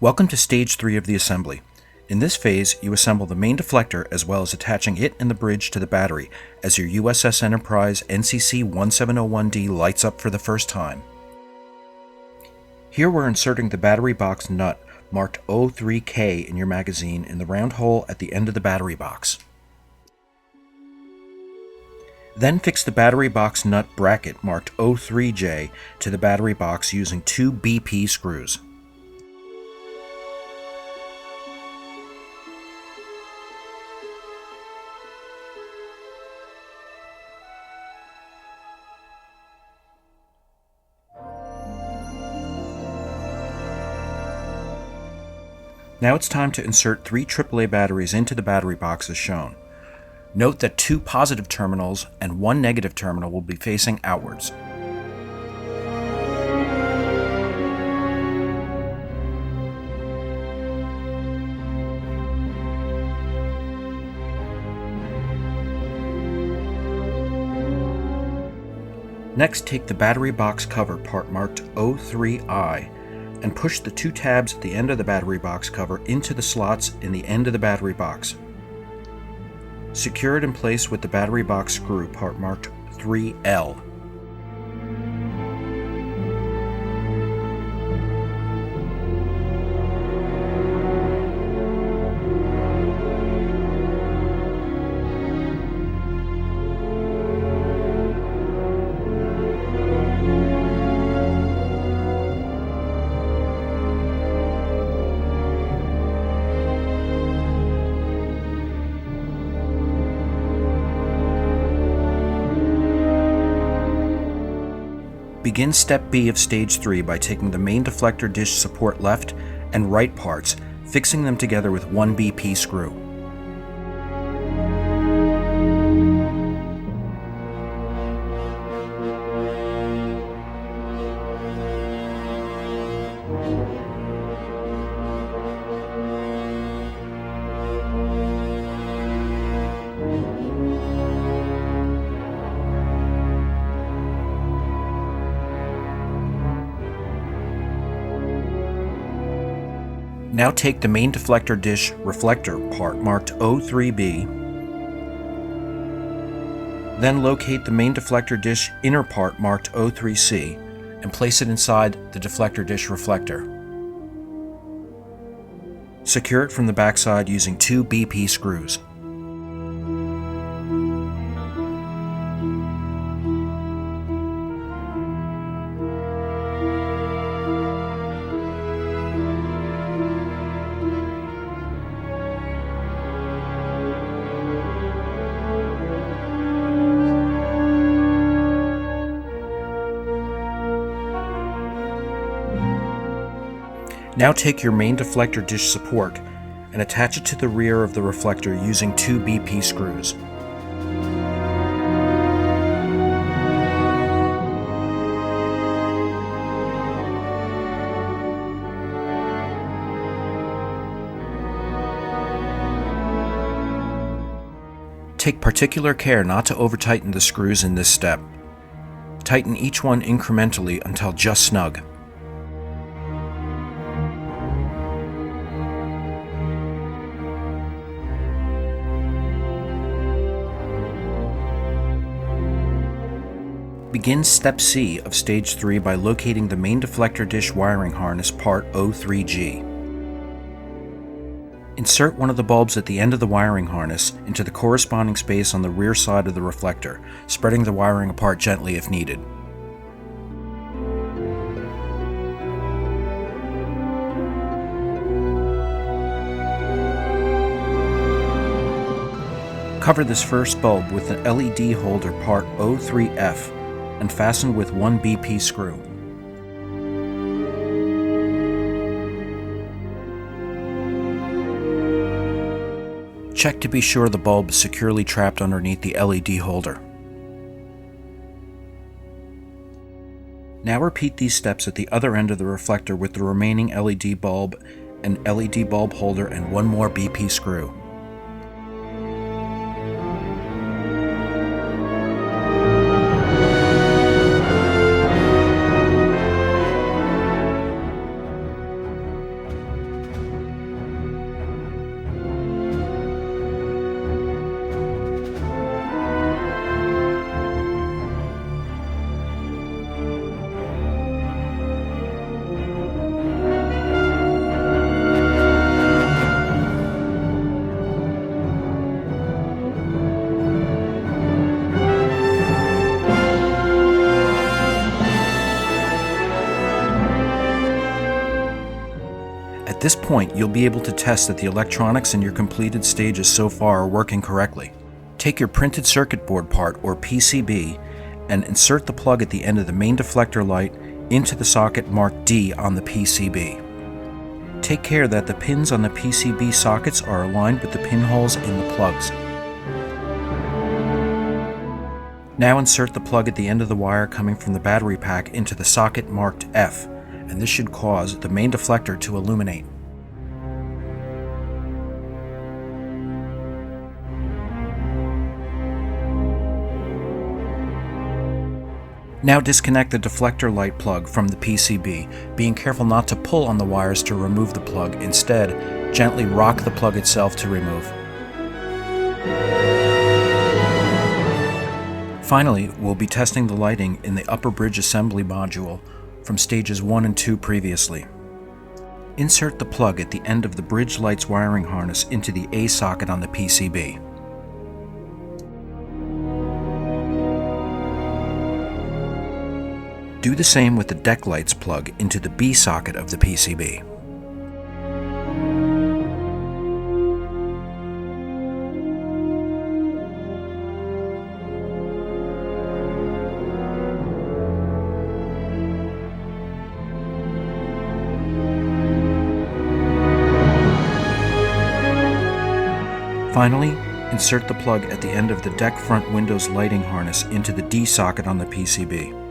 Welcome to Stage 3 of the assembly. In this phase, you assemble the main deflector as well as attaching it and the bridge to the battery as your U.S.S. Enterprise NCC 1701D lights up for the first time. Here we're inserting the battery box nut marked 03K in your magazine in the round hole at the end of the battery box. Then fix the battery box nut bracket marked 03J to the battery box using 2 BP screws. Now it's time to insert 3 AAA batteries into the battery box as shown. Note that 2 positive terminals and 1 negative terminal will be facing outwards. Next, take the battery box cover part marked 03I and push the 2 tabs at the end of the battery box cover into the slots in the end of the battery box. Secure it in place with the battery box screw part marked 3L. Begin Step B of Stage 3 by taking the main deflector dish support left and right parts, fixing them together with 1 BP screw. Now take the main deflector dish reflector part marked 03B, then locate the main deflector dish inner part marked 03C and place it inside the deflector dish reflector. Secure it from the backside using 2 BP screws. Now take your main deflector dish support and attach it to the rear of the reflector using 2 BP screws. Take particular care not to over-tighten the screws in this step. Tighten each one incrementally until just snug. Begin Step C of Stage 3 by locating the main deflector dish wiring harness part 03G. Insert one of the bulbs at the end of the wiring harness into the corresponding space on the rear side of the reflector, spreading the wiring apart gently if needed. Cover this first bulb with an LED holder part 03F and fasten with 1 BP screw. Check to be sure the bulb is securely trapped underneath the LED holder. Now repeat these steps at the other end of the reflector with the remaining LED bulb, an LED bulb holder, and 1 more BP screw. this point, you'll be able to test that the electronics in your completed stages so far are working correctly. Take your printed circuit board part, or PCB, and insert the plug at the end of the main deflector light into the socket marked D on the PCB. Take care that the pins on the PCB sockets are aligned with the pinholes in the plugs. Now insert the plug at the end of the wire coming from the battery pack into the socket marked F, and this should cause the main deflector to illuminate. Now disconnect the deflector light plug from the PCB, being careful not to pull on the wires to remove the plug. Instead, gently rock the plug itself to remove. Finally, we'll be testing the lighting in the upper bridge assembly module from stages 1 and 2 previously. Insert the plug at the end of the bridge lights wiring harness into the A socket on the PCB. Do the same with the deck lights plug into the B socket of the PCB. Finally, insert the plug at the end of the deck front windows lighting harness into the D socket on the PCB.